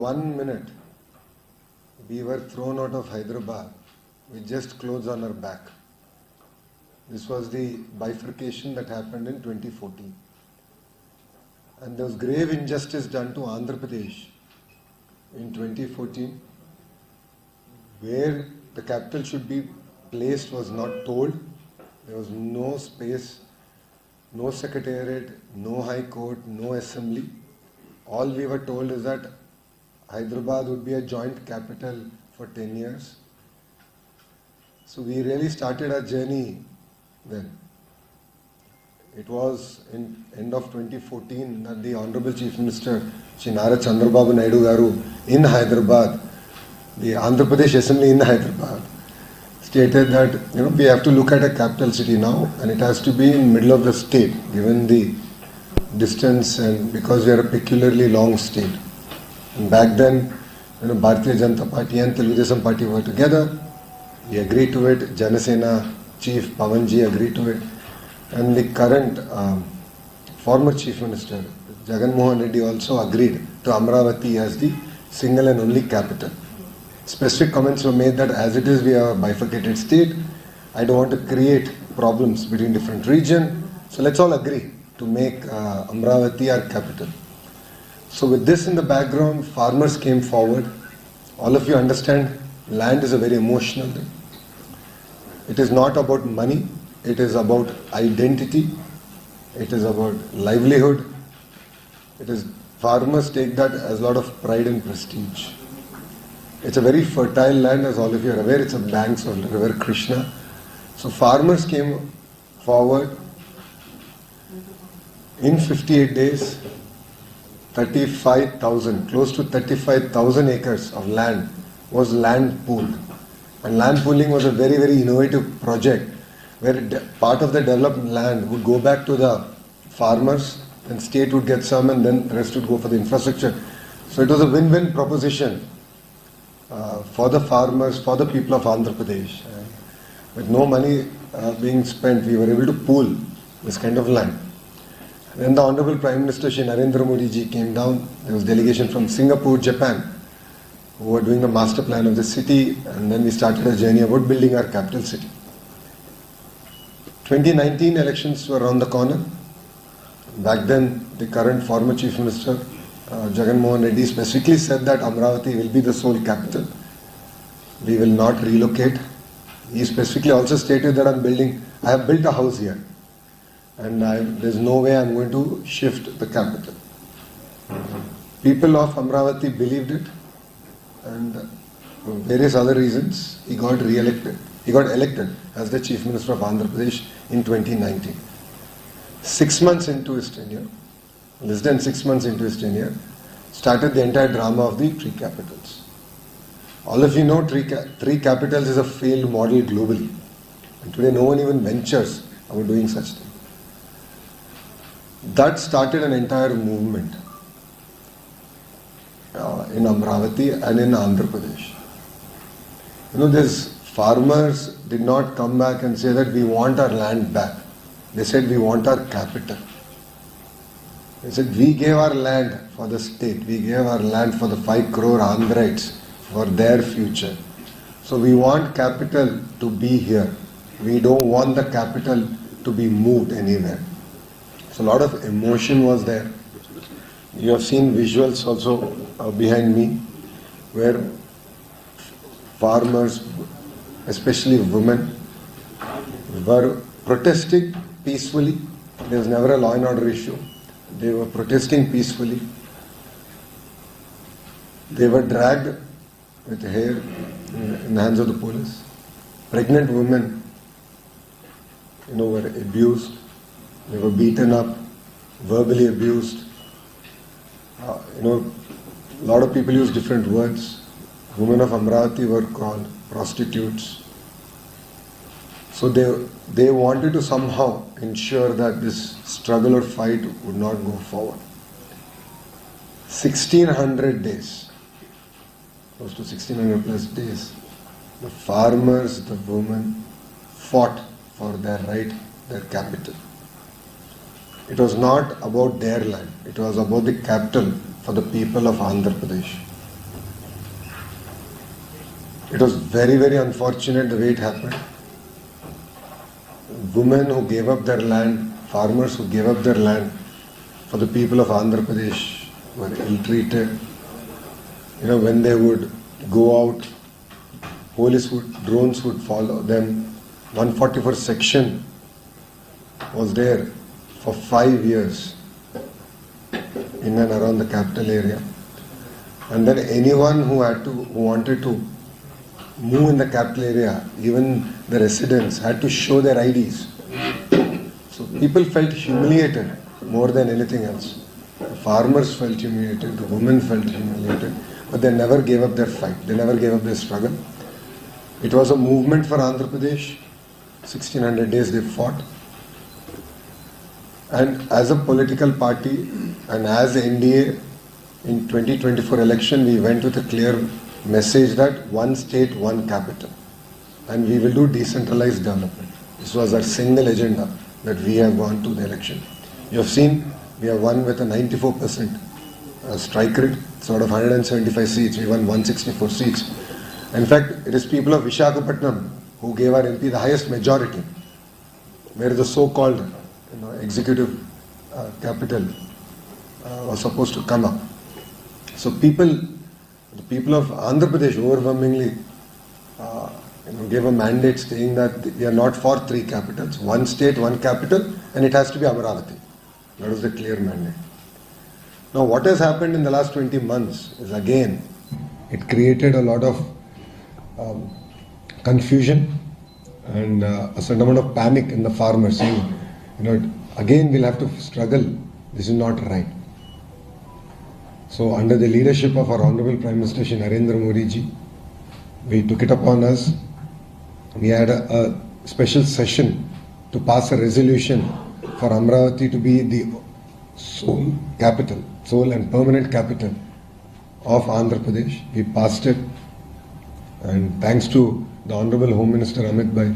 1 minute, we were thrown out of Hyderabad with just clothes on our back. This was the bifurcation that happened in 2014. And there was grave injustice done to Andhra Pradesh in 2014, where the capital should be placed was not told. There was no space, no secretariat, no high court, no assembly. All we were told is that Hyderabad would be a joint capital for 10 years. So we really started our journey then. It was in end of 2014 that the Honorable Chief Minister, Shri Nara Naidu Garu, in Hyderabad, the Andhra Pradesh Assembly in Hyderabad, stated that we have to look at a capital city now, and it has to be in middle of the state, given the distance and because we are a peculiarly long state. And back then, Bharatiya Janata Party and Telugu Desam Party were together. We agreed to it. Janasena Chief Pawanji agreed to it. And the current former Chief Minister, Jagan Mohan Reddy, also agreed to Amravati as the single and only capital. Specific comments were made that as it is, we are a bifurcated state. I don't want to create problems between different regions. So let's all agree to make Amravati our capital. So with this in the background, farmers came forward. All of you understand, land is a very emotional thing. It is not about money. It is about identity. It is about livelihood. Farmers take that as a lot of pride and prestige. It's a very fertile land, as all of you are aware. It's a banks of the River Krishna. So farmers came forward. In 58 days, 35,000, close to 35,000 acres of land was land pooled. And land pooling was a very, very innovative project where part of the developed land would go back to the farmers, and state would get some, and then the rest would go for the infrastructure. So it was a win-win proposition for the farmers, for the people of Andhra Pradesh. With no money being spent, we were able to pool this kind of land. Then the Honorable Prime Minister Shri Narendra Modi ji came down. There was delegation from Singapore, Japan, who were doing the master plan of the city, and then we started a journey about building our capital city. 2019 elections were around the corner. Back then, the current former Chief Minister, Jagan Mohan Reddy, specifically said that Amravati will be the sole capital. We will not relocate. He specifically also stated that I have built a house here, and there's no way I'm going to shift the capital. People of Amravati believed it, and for various other reasons, he got re-elected. He got elected as the Chief Minister of Andhra Pradesh in 2019. 6 months into his tenure, less than 6 months into his tenure, started the entire drama of the three capitals. All of you know three capitals is a failed model globally. And today no one even ventures about doing such thing. That started an entire movement in Amravati and in Andhra Pradesh. These farmers did not come back and say that we want our land back. They said we want our capital. They said we gave our land for the state. We gave our land for the 5 crore Andhrites for their future. So we want capital to be here. We don't want the capital to be moved anywhere. So a lot of emotion was there. You have seen visuals also behind me where farmers, especially women, were protesting peacefully. There was never a law and order issue. They were protesting peacefully. They were dragged with hair in the hands of the police. Pregnant women, were abused. They were beaten up, verbally abused. A lot of people use different words. Women of Amravati were called prostitutes. So they wanted to somehow ensure that this struggle or fight would not go forward. 1600 days, close to 1600 plus days, the farmers, the women fought for their right, their capital. It was not about their land. It was about the capital for the people of Andhra Pradesh. It was very, very unfortunate the way it happened. Women who gave up their land, farmers who gave up their land for the people of Andhra Pradesh were ill-treated. When they would go out, drones would follow them. 144 section was there for 5 years in and around the capital area. And then anyone who wanted to move in the capital area, even the residents had to show their IDs. So people felt humiliated more than anything else. The farmers felt humiliated, the women felt humiliated, but they never gave up their fight, they never gave up their struggle. It was a movement for Andhra Pradesh. 1600 days they fought. And as a political party and as NDA, in 2024 election, we went with a clear message that one state, one capital. And we will do decentralized development. This was our single agenda that we have gone to the election. You have seen, we have won with a 94% strike rate, sort of 175 seats. We won 164 seats. In fact, it is people of Visakhapatnam who gave our MP the highest majority, where the so-called executive capital was supposed to come up. So the people of Andhra Pradesh overwhelmingly gave a mandate saying that we are not for 3 capitals, one state, one capital, and it has to be Amaravati. That was the clear mandate. Now what has happened in the last 20 months is again, it created a lot of confusion and a certain amount of panic in the farmers saying, again we'll have to struggle, this is not right. So under the leadership of our Honorable Prime Minister Shri Narendra Modi ji, we took it upon us. We had a special session to pass a resolution for Amravati to be the sole capital, sole and permanent capital of Andhra Pradesh. We passed it, and thanks to the Honorable Home Minister Amit Bhai,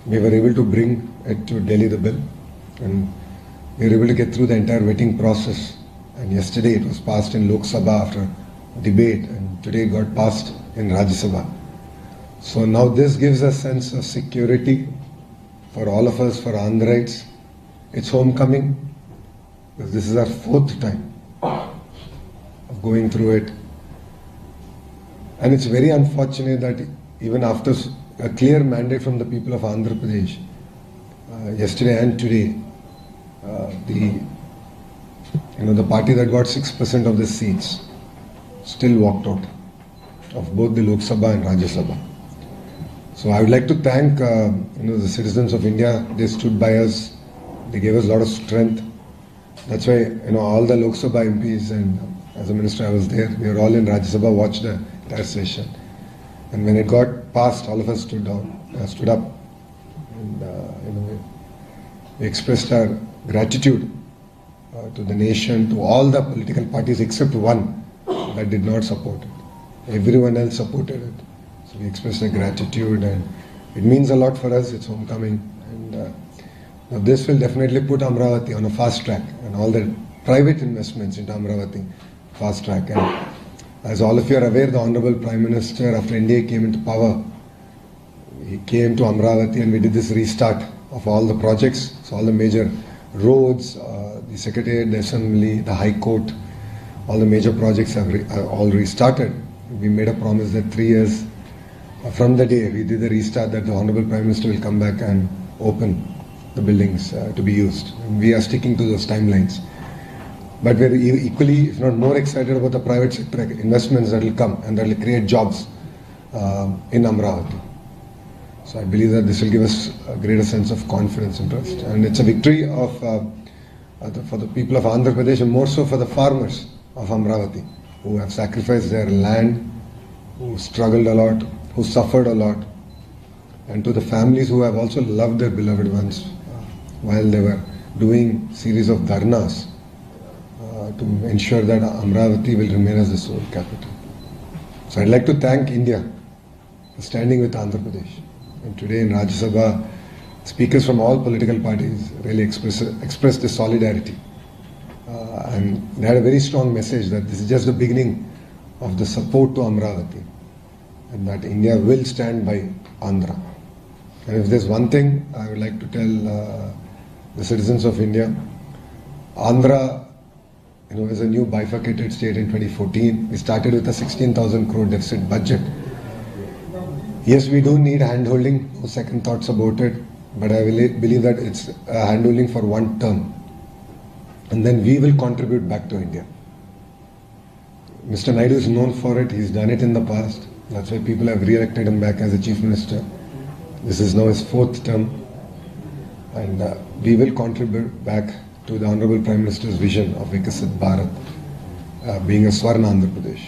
we were able to bring it to Delhi, the bill, and we were able to get through the entire vetting process. And yesterday it was passed in Lok Sabha after debate, and today it got passed in Rajya Sabha. So now this gives a sense of security for all of us, for Andhrites. It's homecoming, because this is our 4th time of going through it. And it's very unfortunate that even after a clear mandate from the people of Andhra Pradesh, yesterday and today, the party that got 6% of the seats still walked out of both the Lok Sabha and Rajya Sabha. So I would like to thank the citizens of India. They stood by us. They gave us a lot of strength. That's why all the Lok Sabha MPs, and as a minister I was there. We were all in Rajya Sabha, watched the entire session. And when it got passed, all of us stood up, and we expressed our gratitude to the nation, to all the political parties except one that did not support it. Everyone else supported it. So we expressed our gratitude, and it means a lot for us. It's homecoming, and this will definitely put Amravati on a fast track, and all the private investments into Amravati fast track. And as all of you are aware, the Honorable Prime Minister, after India came into power, he came to Amravati, and we did this restart of all the projects. So all the major roads, the Secretariat, the Assembly, the High Court, all the major projects have all restarted. We made a promise that 3 years from the day we did the restart, that the Honorable Prime Minister will come back and open the buildings to be used. And we are sticking to those timelines. But we're equally, if not more, excited about the private sector investments that will come and that will create jobs in Amravati. So I believe that this will give us a greater sense of confidence and trust. And it's a victory for the people of Andhra Pradesh, and more so for the farmers of Amravati, who have sacrificed their land, who struggled a lot, who suffered a lot, and to the families who have also loved their beloved ones while they were doing series of dharnas to ensure that Amravati will remain as the sole capital. So I'd like to thank India for standing with Andhra Pradesh. And today in Rajya Sabha, speakers from all political parties really expressed this solidarity. And they had a very strong message that this is just the beginning of the support to Amravati. and that India will stand by Andhra. And if there's one thing I would like to tell the citizens of India, Andhra, is a new bifurcated state in 2014. We started with a 16,000 crore deficit budget. Yes, we do need handholding, no second thoughts about it, but I believe that it's handholding for one term. And then we will contribute back to India. Mr. Naidu is known for it. He's done it in the past. That's why people have re-elected him back as a chief minister. This is now his fourth term. And we will contribute back to the Honorable Prime Minister's vision of Vikasit Bharat being a Swarna Andhra Pradesh.